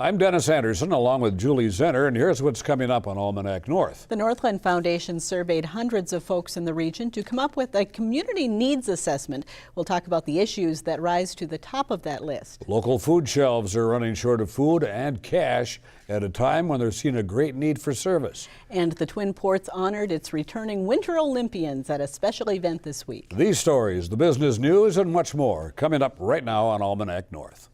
I'm Dennis Anderson along with Julie Zenner, and here's what's coming up on Almanac North. The Northland Foundation surveyed hundreds of folks in the region to come up with a community needs assessment. We'll talk about the issues that rise to the top of that list. Local food shelves are running short of food and cash at a time when they're seeing a great need for service. And the Twin Ports honored its returning Winter Olympians at a special event this week. These stories, the business news, and much more coming up right now on Almanac North.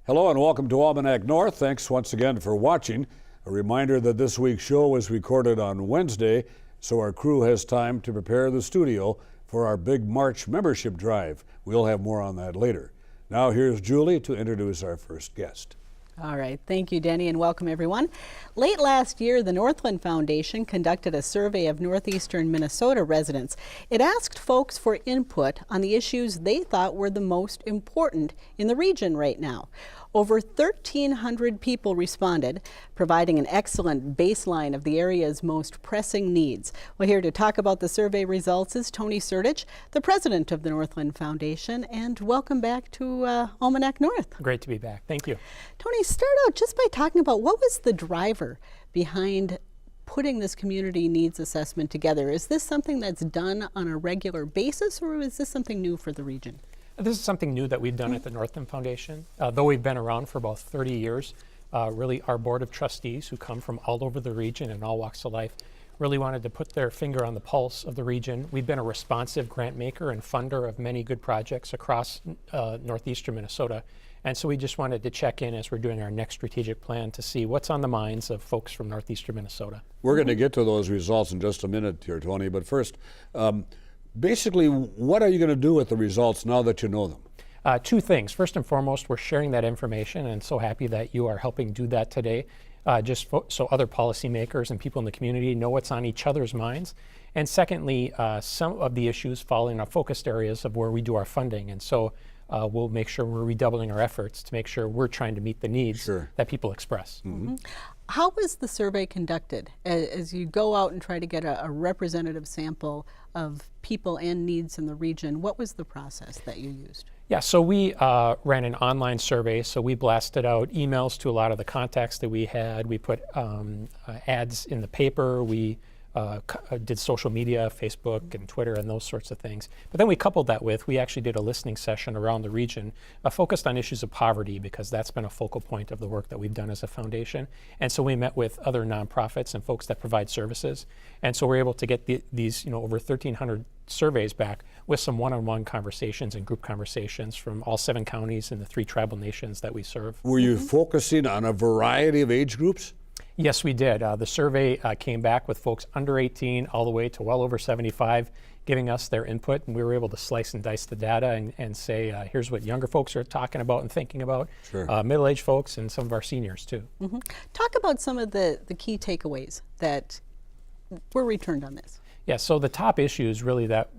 Hello and welcome to Almanac North. Thanks once again for watching. A reminder that this week's show was recorded on Wednesday, so our crew has time to prepare the studio for our big March membership drive. We'll have more on that later. Now here's Julie to introduce our first guest. All right, thank you, Denny, and welcome everyone. Late last year, the Northland Foundation conducted a survey of northeastern Minnesota residents. It asked folks for input on the issues they thought were the most important in the region right now. Over 1,300 people responded, providing an excellent baseline of the area's most pressing needs. Well, here to talk about the survey results is Tony Sertich, the president of the Northland Foundation, and welcome back to Almanac North. Great to be back. Thank you. Tony, start out just by talking about what was the driver behind putting this community needs assessment together. Is this something that's done on a regular basis, or is this something new for the region? This is something new that we've done at the Northland Foundation. Though we've been around for about 30 years, really our board of trustees who come from all over the region and all walks of life really wanted to put their finger on the pulse of the region. We've been a responsive grant maker and funder of many good projects across northeastern Minnesota. And so we just wanted to check in as we're doing our next strategic plan to see what's on the minds of folks from northeastern Minnesota. We're going to get to those results in just a minute here, Tony, but first, basically, what are you going to do with the results now that you know them? Two things. First and foremost, we're sharing that information, and so happy that you are helping do that today, so other policymakers and people in the community know what's on each other's minds. And secondly, some of the issues fall in our focused areas of where we do our funding, and so we'll make sure we're redoubling our efforts to make sure we're trying to meet the needs that people express. Mm-hmm. How was the survey conducted? As you go out and try to get a representative sample of people and needs in the region, what was the process that you used? Yeah, so we ran an online survey, so we blasted out emails to a lot of the contacts that we had. We put ads in the paper. We did social media, Facebook and Twitter and those sorts of things. But then we coupled that with, we actually did a listening session around the region focused on issues of poverty, because that's been a focal point of the work that we've done as a foundation. And so we met with other nonprofits and folks that provide services. And so we're able to get these over 1,300 surveys back with some one-on-one conversations and group conversations from all 7 counties and the 3 tribal nations that we serve. Were you focusing on a variety of age groups? Yes, we did. The survey came back with folks under 18 all the way to well over 75 giving us their input, and we were able to slice and dice the data and say, here's what younger folks are talking about and thinking about, middle-aged folks and some of our seniors too. Mm-hmm. Talk about some of the key takeaways that were returned on this. Yeah, so the top issues really that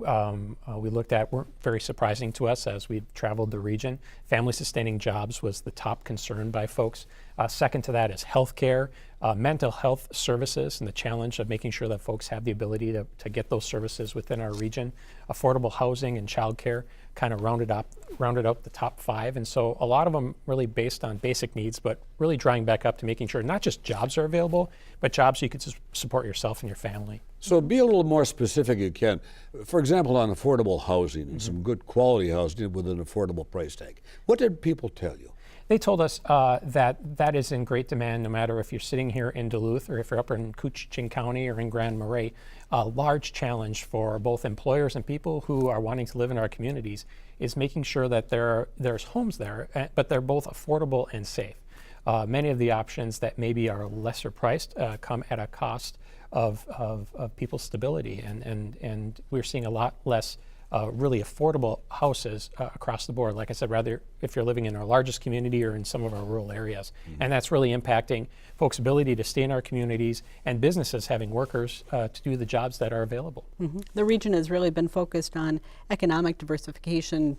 we looked at weren't very surprising to us as we traveled the region. Family sustaining jobs was the top concern by folks. Second to that is healthcare, mental health services, and the challenge of making sure that folks have the ability to get those services within our region. Affordable housing and childcare kind of rounded out the top 5. And so a lot of them really based on basic needs, but really drawing back up to making sure not just jobs are available, but jobs you could support yourself and your family. So be a little more specific if you can. For example, on affordable housing and some good quality housing with an affordable price tag. What did people tell you? They told us that is in great demand no matter if you're sitting here in Duluth or if you're up in Coochiching County or in Grand Marais. A large challenge for both employers and people who are wanting to live in our communities is making sure that there's homes there, but they're both affordable and safe. many of the options that maybe are lesser priced come at a cost of people's stability, and we're seeing a lot less really affordable houses across the board. Like I said, rather if you're living in our largest community or in some of our rural areas. And that's really impacting folks' ability to stay in our communities and businesses having workers to do the jobs that are available. The region has really been focused on economic diversification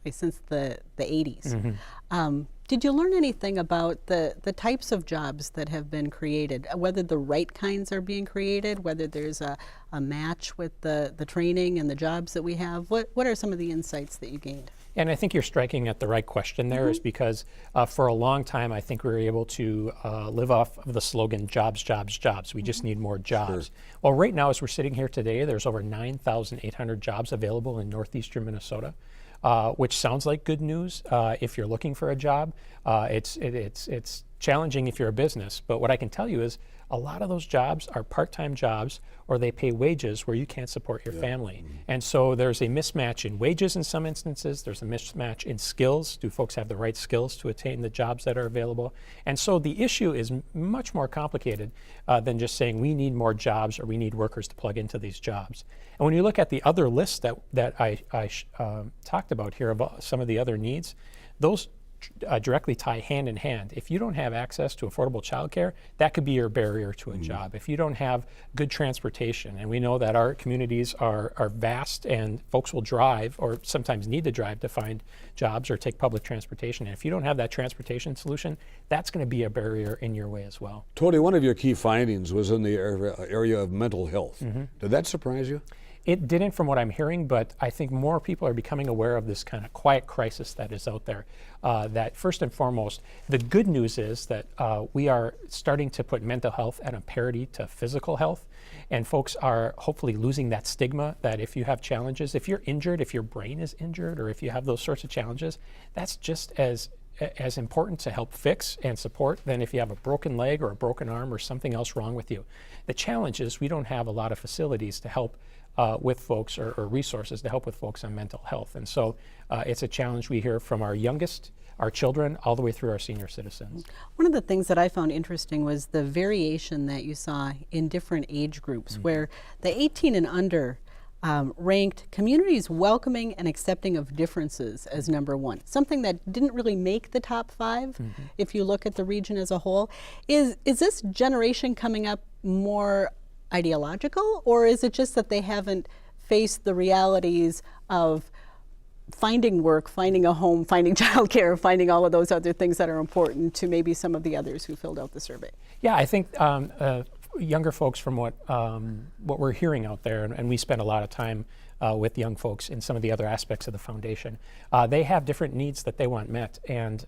since the 80s. Did you learn anything about the types of jobs that have been created, whether the right kinds are being created, whether there's a match with the training and the jobs that we have? What are some of the insights that you gained? And I think you're striking at the right question there, is because for a long time, I think we were able to live off of the slogan, jobs, jobs, jobs. We just need more jobs. Well, right now, as we're sitting here today, there's over 9,800 jobs available in northeastern Minnesota. Which sounds like good news if you're looking for a job. It's challenging if you're a business, but what I can tell you is a lot of those jobs are part-time jobs, or they pay wages where you can't support your family. And so there's a mismatch in wages in some instances. There's a mismatch in skills. Do folks have the right skills to attain the jobs that are available? And so the issue is much more complicated than just saying we need more jobs or we need workers to plug into these jobs. And when you look at the other list that I talked about here about some of the other needs, those directly tie hand in hand. If you don't have access to affordable childcare, that could be your barrier to a job. If you don't have good transportation, and we know that our communities are vast and folks will drive or sometimes need to drive to find jobs or take public transportation. And if you don't have that transportation solution, that's going to be a barrier in your way as well. Tony, one of your key findings was in the area of mental health. Did that surprise you? It didn't from what I'm hearing, but I think more people are becoming aware of this kind of quiet crisis that is out there. That first and foremost, the good news is that we are starting to put mental health at a parity to physical health. And folks are hopefully losing that stigma that if you have challenges, if you're injured, if your brain is injured, or if you have those sorts of challenges, that's just as important to help fix and support than if you have a broken leg or a broken arm or something else wrong with you. The challenge is we don't have a lot of facilities to help with folks or resources to help with folks on mental health. And so it's a challenge we hear from our youngest, our children, all the way through our senior citizens. One of the things that I found interesting was the variation that you saw in different age groups, where the 18 and under ranked communities welcoming and accepting of differences as number one, something that didn't really make the top 5 if you look at the region as a whole. Is this generation coming up more ideological, or is it just that they haven't faced the realities of finding work, finding a home, finding childcare, finding all of those other things that are important to maybe some of the others who filled out the survey? Yeah, I think younger folks, from what we're hearing out there, and we spend a lot of time with young folks in some of the other aspects of the foundation, they have different needs that they want met, and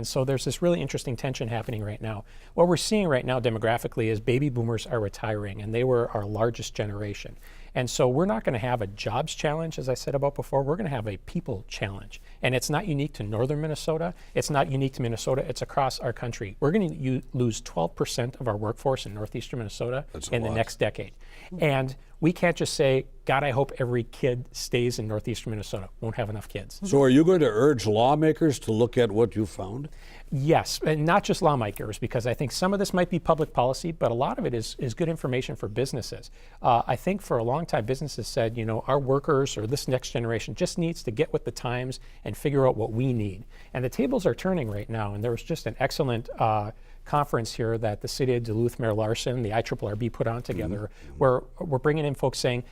so there's this really interesting tension happening right now. What we're seeing right now demographically is baby boomers are retiring, and they were our largest generation. And so we're not going to have a jobs challenge, as I said about before. We're going to have a people challenge. And it's not unique to northern Minnesota. It's not unique to Minnesota. It's across our country. We're going to lose 12% of our workforce in northeastern Minnesota in the next decade. And we can't just say, God, I hope every kid stays in northeastern Minnesota. Won't have enough kids. So are you going to urge lawmakers to look at what you found? Yes, and not just lawmakers, because I think some of this might be public policy, but a lot of it is good information for businesses. I think for a long time, businesses said, you know, our workers or this next generation just needs to get with the times and figure out what we need. And the tables are turning right now, and there was just an excellent conference here that the city of Duluth Mayor Larson, the IRRB put on together, where we're bringing in folks saying,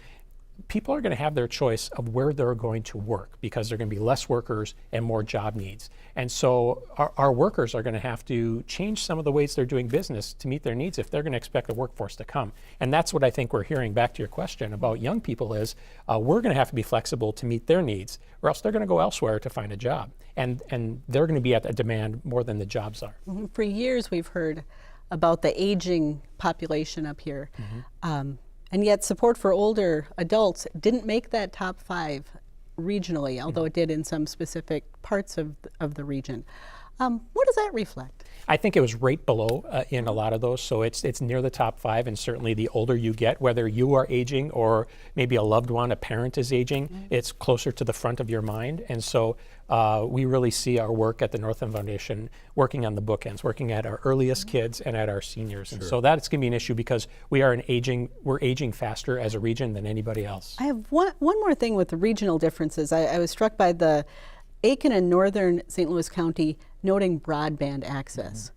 people are going to have their choice of where they're going to work because there are going to be less workers and more job needs. And so our workers are going to have to change some of the ways they're doing business to meet their needs if they're going to expect the workforce to come. And that's what I think we're hearing back to your question about young people is we're going to have to be flexible to meet their needs, or else they're going to go elsewhere to find a job. And they're going to be at a demand more than the jobs are. For years we've heard about the aging population up here. And yet support for older adults didn't make that top 5 regionally, although it did in some specific parts of the region. What does that reflect? I think it was right below in a lot of those, so it's near the top 5, and certainly the older you get, whether you are aging or maybe a loved one, a parent is aging, it's closer to the front of your mind. And so we really see our work at the Northland Foundation working on the bookends, working at our earliest kids and at our seniors. And so that's going to be an issue because we're aging faster as a region than anybody else. I have one more thing with the regional differences. I was struck by the Aiken and Northern St. Louis County noting broadband access.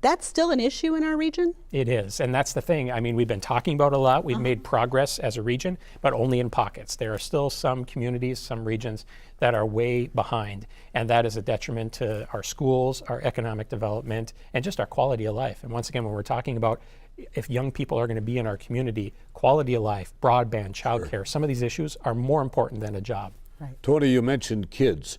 That's still an issue in our region? It is, and that's the thing. I mean, we've been talking about it a lot. We've made progress as a region, but only in pockets. There are still some communities, some regions that are way behind, and that is a detriment to our schools, our economic development, and just our quality of life. And once again, when we're talking about if young people are going to be in our community, quality of life, broadband, childcare, some of these issues are more important than a job. Right. Tony, you mentioned kids.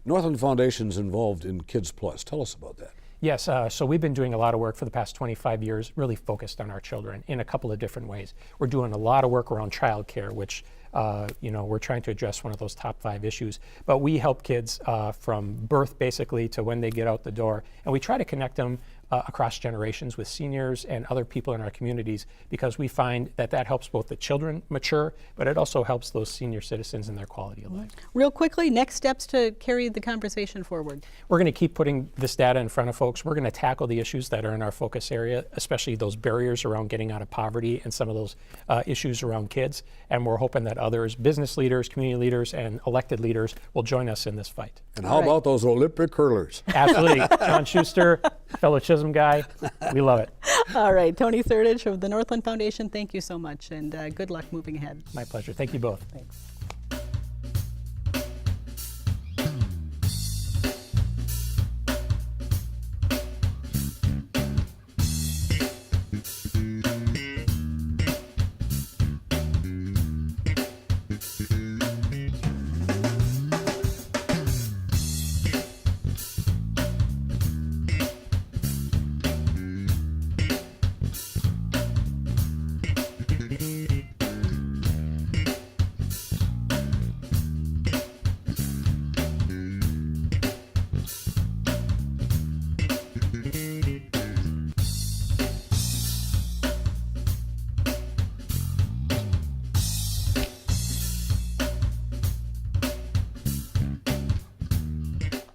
Northland Foundation's involved in Kids Plus. Tell us about that. Yes, so we've been doing a lot of work for the past 25 years, really focused on our children in a couple of different ways. We're doing a lot of work around childcare, which we're trying to address one of those top 5 issues. But we help kids from birth basically to when they get out the door, and we try to connect them across generations with seniors and other people in our communities, because we find that that helps both the children mature, but it also helps those senior citizens in their quality of life. Real quickly, next steps to carry the conversation forward. We're going to keep putting this data in front of folks. We're going to tackle the issues that are in our focus area, especially those barriers around getting out of poverty and some of those issues around kids. And we're hoping that others, business leaders, community leaders, and elected leaders will join us in this fight. And how about those Olympic hurlers? Absolutely. John Schuster, fellow Chisholm guy, we love it. All right, Tony Sertich of the Northland Foundation, thank you so much, and good luck moving ahead. My pleasure. Thank you both. Thanks.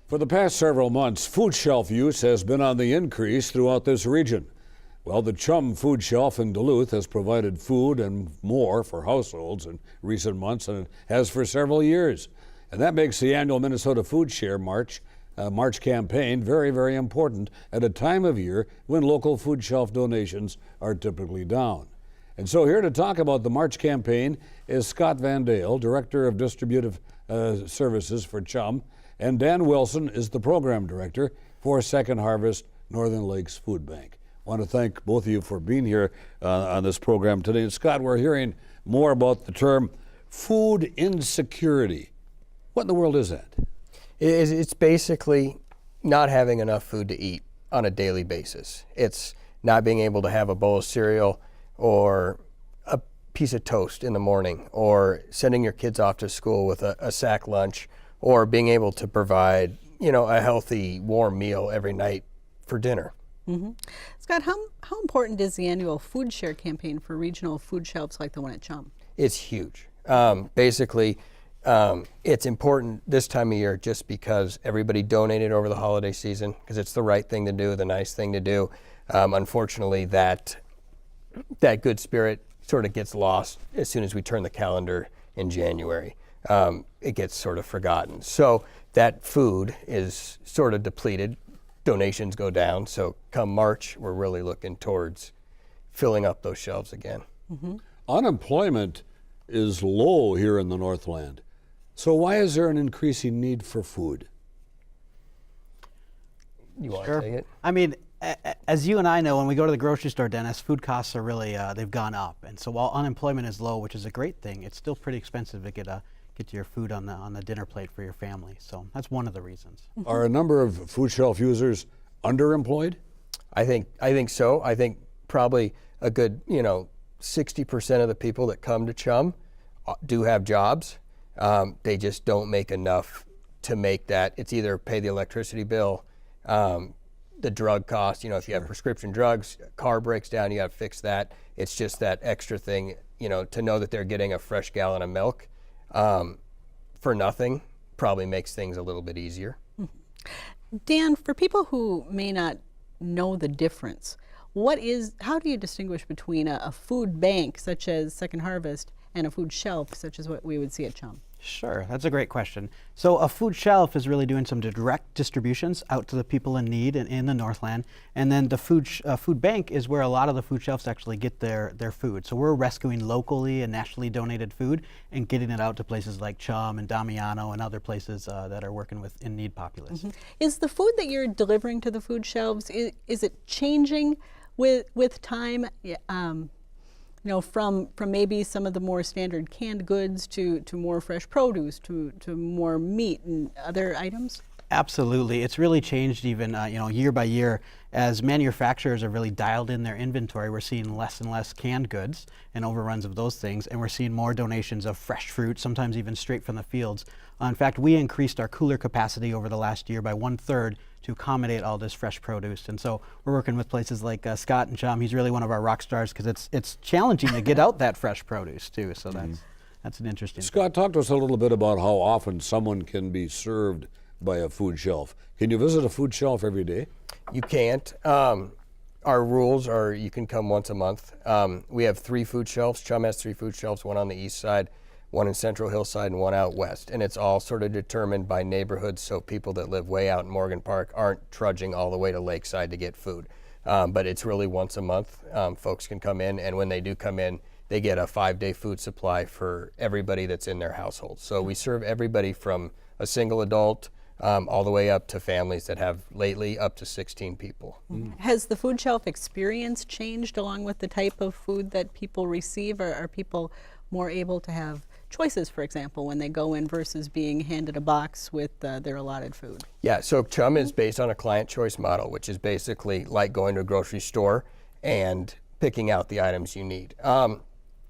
For the past several months, food shelf use has been on the increase throughout this region. Well, the CHUM food shelf in Duluth has provided food and more for households in recent months, and it has for several years. And that makes the annual Minnesota Foodshare March Campaign very, very important at a time of year when local food shelf donations are typically down. And so here to talk about the March Campaign is Scott Van Daele, Director of Distributive Services for CHUM, and Dan Wilson is the Program Director for Second Harvest Northern Lakes Food Bank. I want to thank both of you for being here on this program today. And Scott, we're hearing more about the term food insecurity. What in the world is that? It's basically not having enough food to eat on a daily basis. It's not being able to have a bowl of cereal or a piece of toast in the morning, or sending your kids off to school with a sack lunch, or being able to provide, a healthy, warm meal every night for dinner. Mm-hmm. Scott, how important is the annual Food Share campaign for regional food shelves like the one at CHUM? It's huge. It's important this time of year just because everybody donated over the holiday season, because it's the right thing to do, the nice thing to do. Unfortunately, that good spirit sort of gets lost as soon as we turn the calendar in January. It gets sort of forgotten. So that food is sort of depleted. Donations go down. So come March, we're really looking towards filling up those shelves again. Mm-hmm. Unemployment is low here in the Northland. So why is there an increasing need for food? You want Sure. to take it? I mean, as you and I know, when we go to the grocery store, Dennis, food costs are really, they've gone up. And so while unemployment is low, which is a great thing, it's still pretty expensive to get your food on the dinner plate for your family. So that's one of the reasons. Are a number of food shelf users underemployed? I think so. I think probably a good, 60% of the people that come to CHUM do have jobs. They just don't make enough to make that. It's either pay the electricity bill, the drug cost, if you have prescription drugs, car breaks down, you have to fix that. It's just that extra thing, to know that they're getting a fresh gallon of milk. for nothing probably makes things a little bit easier. Dan, for people who may not know the difference, how do you distinguish between a food bank such as Second Harvest and a food shelf such as what we would see at CHUM? Sure, that's a great question. So a food shelf is really doing some direct distributions out to the people in need in the Northland, and then the food bank is where a lot of the food shelves actually get their food. So we're rescuing locally and nationally donated food and getting it out to places like CHUM and Damiano and other places that are working with in-need populace. Is the food that you're delivering to the food shelves, is it changing with time? You know, from maybe some of the more standard canned goods to more fresh produce, to more meat and other items? Absolutely. It's really changed even year by year. As manufacturers are really dialed in their inventory, we're seeing less and less canned goods and overruns of those things, and we're seeing more donations of fresh fruit, sometimes even straight from the fields. In fact, we increased our cooler capacity over the last year by 1/3 to accommodate all this fresh produce. And so we're working with places like Scott and CHUM. He's really one of our rock stars because it's challenging to get out that fresh produce too. So that's an interesting thing. Scott, talk to us a little bit about how often someone can be served by a food shelf. Can you visit a food shelf every day? You can't. Our rules are you can come once a month. We have 3 food shelves. CHUM has 3 food shelves, one on the east side, one in Central Hillside, and one out west. And it's all sort of determined by neighborhoods, so people that live way out in Morgan Park aren't trudging all the way to Lakeside to get food. But it's really once a month. Folks can come in, and when they do come in, they get a 5-day food supply for everybody that's in their household. So we serve everybody from a single adult all the way up to families that have lately up to 16 people. Has the food shelf experience changed along with the type of food that people receive? Or are people more able to have choices, for example, when they go in versus being handed a box with their allotted food? Yeah, so CHUM is based on a client choice model, which is basically like going to a grocery store and picking out the items you need.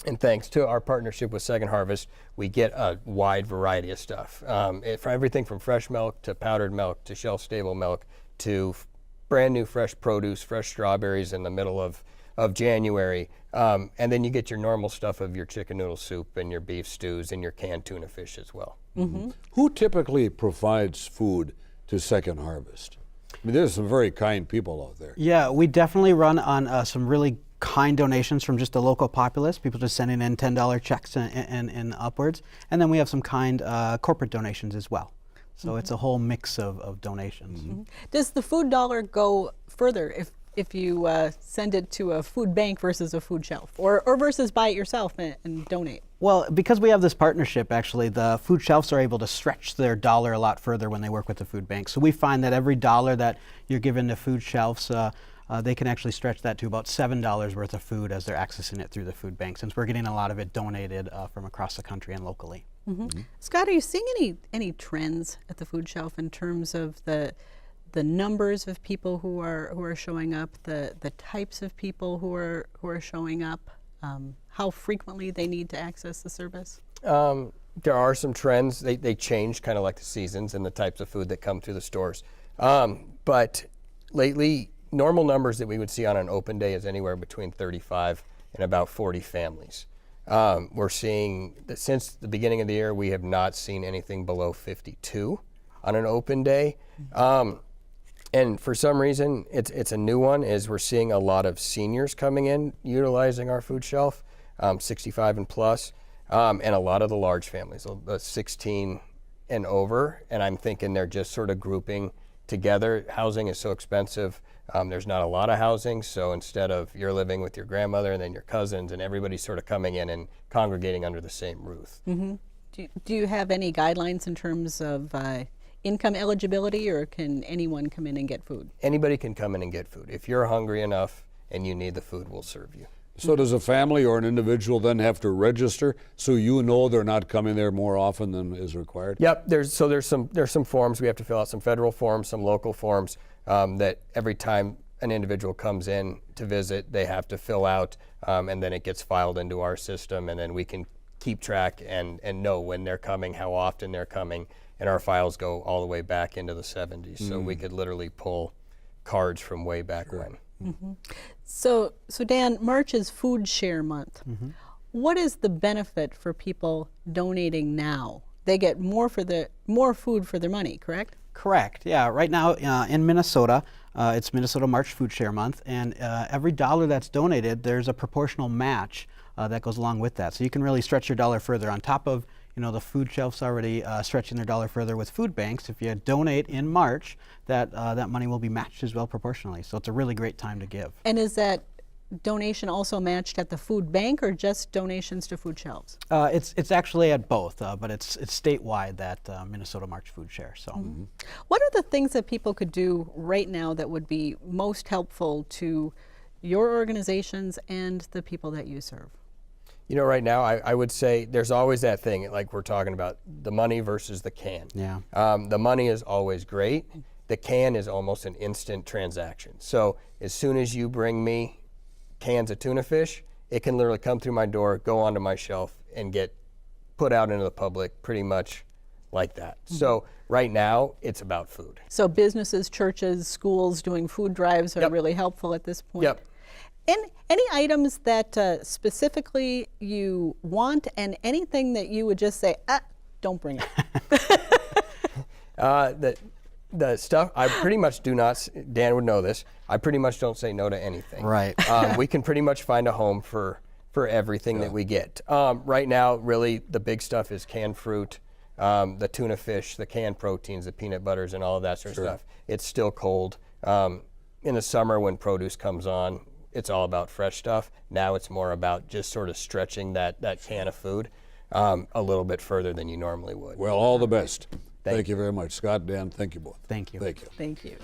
And thanks to our partnership with Second Harvest, we get a wide variety of stuff. For everything from fresh milk to powdered milk to shelf-stable milk to brand new fresh produce, fresh strawberries in the middle of January. And then you get your normal stuff of your chicken noodle soup and your beef stews and your canned tuna fish as well. Who typically provides food to Second Harvest? I mean, there's some very kind people out there. Yeah, we definitely run on some really kind donations from just the local populace, people just sending in $10 checks and upwards. And then we have some kind corporate donations as well. So it's a whole mix of donations. Does the food dollar go further if you send it to a food bank versus a food shelf, or versus buy it yourself and donate? Well, because we have this partnership, actually, the food shelves are able to stretch their dollar a lot further when they work with the food bank. So we find that every dollar that you're given to food shelves, they can actually stretch that to about $7 worth of food as they're accessing it through the food bank, since we're getting a lot of it donated from across the country and locally. Scott, are you seeing any trends at the food shelf in terms of the numbers of people who are showing up, the types of people who are showing up, how frequently they need to access the service? There are some trends. They change kind of like the seasons and the types of food that come through the stores. But lately, normal numbers that we would see on an open day is anywhere between 35 and about 40 families. We're seeing that since the beginning of the year, we have not seen anything below 52 on an open day. And for some reason, it's a new one, is we're seeing a lot of seniors coming in, utilizing our food shelf, 65 and plus, and a lot of the large families, the 16 and over. And I'm thinking they're just sort of grouping together. Housing is so expensive. There's not a lot of housing, so instead of you're living with your grandmother and then your cousins and everybody's sort of coming in and congregating under the same roof. Do you have any guidelines in terms of income eligibility, or can anyone come in and get food? Anybody can come in and get food. If you're hungry enough and you need the food, we'll serve you. So does a family or an individual then have to register so you know they're not coming there more often than is required? Yep, there's some forms we have to fill out, some federal forms, some local forms that every time an individual comes in to visit, they have to fill out, and then it gets filed into our system, and then we can keep track and know when they're coming, how often they're coming, and our files go all the way back into the 70s. So we could literally pull cards from way back when. So Dan, March is Foodshare Month. What is the benefit for people donating now they get more food for their money, correct? Correct. Yeah. Right now in Minnesota, it's Minnesota March Foodshare Month, and every dollar that's donated, there's a proportional match that goes along with that. So you can really stretch your dollar further on top of the food shelves already stretching their dollar further with food banks. If you donate in March, that money will be matched as well proportionally. So it's a really great time to give. And is that donation also matched at the food bank, or just donations to food shelves? It's actually at both, but it's statewide, that Minnesota March Food Share. So, What are the things that people could do right now that would be most helpful to your organizations and the people that you serve? Right now, I would say there's always that thing, like we're talking about, the money versus the can. Yeah. The money is always great. The can is almost an instant transaction. So as soon as you bring me cans of tuna fish, it can literally come through my door, go onto my shelf, and get put out into the public pretty much like that. So right now, it's about food. So businesses, churches, schools doing food drives are really helpful at this point? Yep. And any items that specifically you want, and anything that you would just say, don't bring it? The stuff, I pretty much do not, Dan would know this, I pretty much don't say no to anything. Right. We can pretty much find a home for everything that we get. Right now, really, the big stuff is canned fruit, the tuna fish, the canned proteins, the peanut butters, and all of that sort of stuff. It's still cold. In the summer, when produce comes on, it's all about fresh stuff. Now it's more about just sort of stretching that can of food a little bit further than you normally would. Well, all the best. Thank you very much. Scott, Dan, thank you both. Thank you. Thank you. Thank you.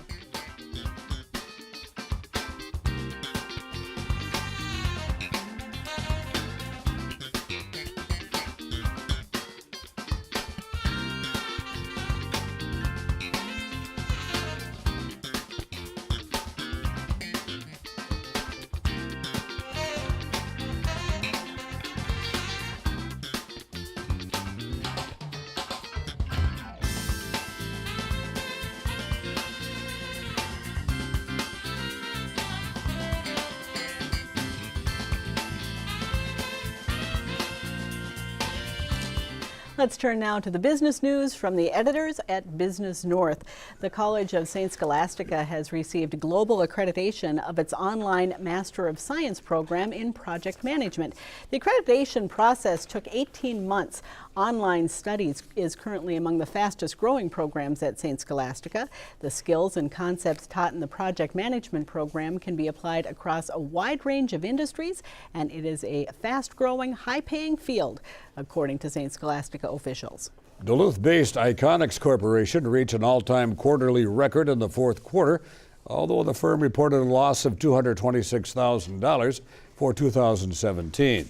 Let's turn now to the business news from the editors at Business North. The College of St. Scholastica has received global accreditation of its online Master of Science program in project management. The accreditation process took 18 months. Online studies is currently among the fastest growing programs at St. Scholastica. The skills and concepts taught in the project management program can be applied across a wide range of industries, and it is a fast growing, high paying field, according to St. Scholastica officials. Duluth-based Iconics Corporation reached an all-time quarterly record in the fourth quarter, although the firm reported a loss of $226,000 for 2017.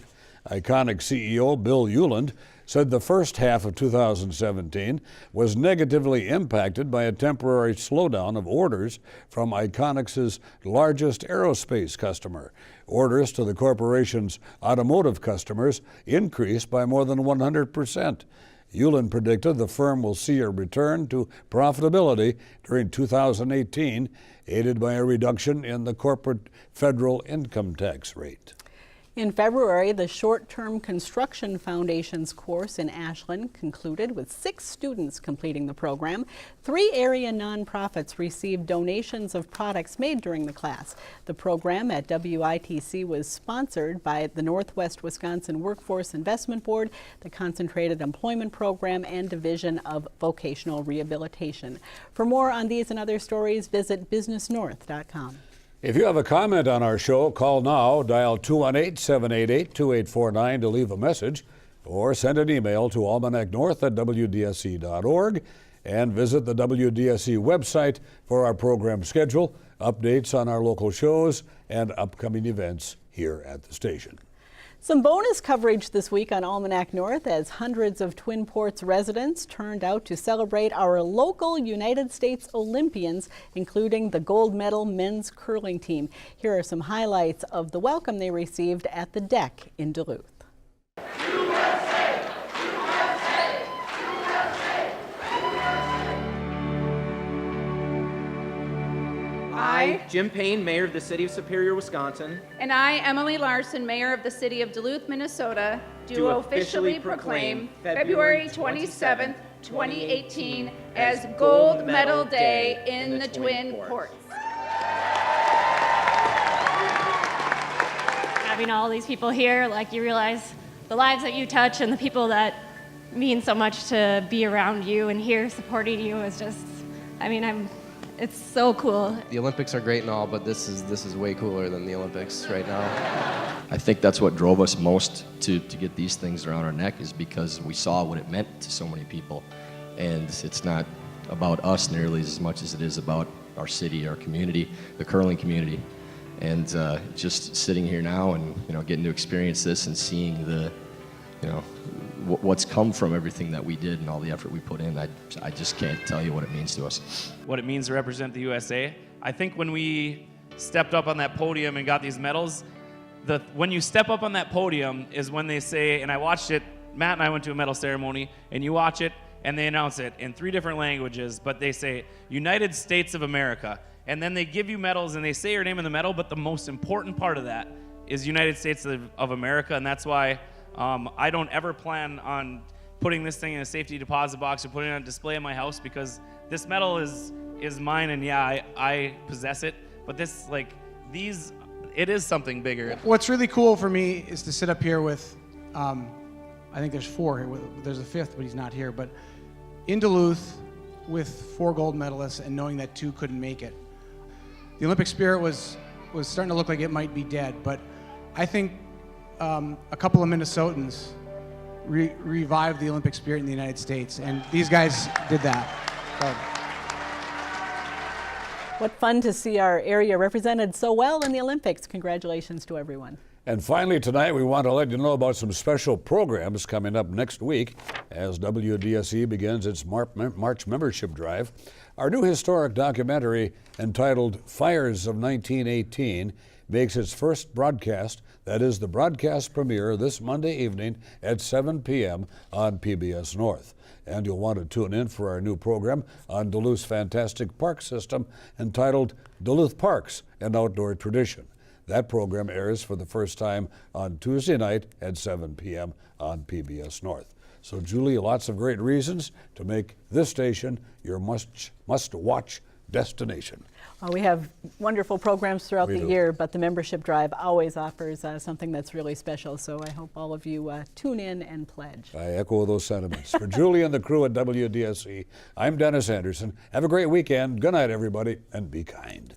Iconics CEO Bill Euland said the first half of 2017 was negatively impacted by a temporary slowdown of orders from Iconics' largest aerospace customer. Orders to the corporation's automotive customers increased by more than 100%. Euland predicted the firm will see a return to profitability during 2018, aided by a reduction in the corporate federal income tax rate. In February, the Short-Term Construction Foundation's course in Ashland concluded with 6 students completing the program. 3 area nonprofits received donations of products made during the class. The program at WITC was sponsored by the Northwest Wisconsin Workforce Investment Board, the Concentrated Employment Program, and Division of Vocational Rehabilitation. For more on these and other stories, visit businessnorth.com. If you have a comment on our show, call now, dial 218-788-2849 to leave a message, or send an email to almanacnorth@wdsc.org, and visit the WDSC website for our program schedule, updates on our local shows, and upcoming events here at the station. Some bonus coverage this week on Almanac North as hundreds of Twin Ports residents turned out to celebrate our local United States Olympians, including the gold medal men's curling team. Here are some highlights of the welcome they received at the deck in Duluth. I, Jim Payne, Mayor of the City of Superior, Wisconsin, And I, Emily Larson, Mayor of the City of Duluth, Minnesota, do officially proclaim February 27th, 2018 as Gold Medal Day in the Twin Ports. Having all these people here, like, you realize the lives that you touch and the people that mean so much to be around you and here supporting you is just, it's so cool. The Olympics are great and all, but this is way cooler than the Olympics right now. I think that's what drove us most to get these things around our neck, is because we saw what it meant to so many people. And it's not about us nearly as much as it is about our city, our community, the curling community. And just sitting here now and getting to experience this and seeing the what's come from everything that we did and all the effort we put in, I just can't tell you what it means to us. What it means to represent the USA. I think when we stepped up on that podium and got these medals, when you step up on that podium is when they say, and I watched it, Matt and I went to a medal ceremony, and you watch it and they announce it in 3 different languages, but they say United States of America, and then they give you medals and they say your name in the medal, but the most important part of that is United States of America, and that's why I don't ever plan on putting this thing in a safety deposit box or putting it on display in my house, because this medal is mine, and yeah, I possess it, but it is something bigger. What's really cool for me is to sit up here with, I think there's 4 here, there's a 5th, but he's not here, but in Duluth with 4 gold medalists and knowing that 2 couldn't make it. The Olympic spirit was starting to look like it might be dead, but I think a couple of Minnesotans revived the Olympic spirit in the United States, and these guys did that. What fun to see our area represented so well in the Olympics. Congratulations to everyone. And finally tonight, we want to let you know about some special programs coming up next week as WDSE begins its March membership drive. Our new historic documentary entitled Fires of 1918 makes its first broadcast. That is the broadcast premiere this Monday evening at 7 p.m. on PBS North. And you'll want to tune in for our new program on Duluth's fantastic park system entitled Duluth Parks, an Outdoor Tradition. That program airs for the first time on Tuesday night at 7 p.m. on PBS North. So, Julie, lots of great reasons to make this station your must-watch destination. We have wonderful programs throughout the year, but the membership drive always offers something that's really special. So I hope all of you tune in and pledge. I echo those sentiments. For Julie and the crew at WDSE, I'm Dennis Anderson. Have a great weekend. Good night, everybody, and be kind.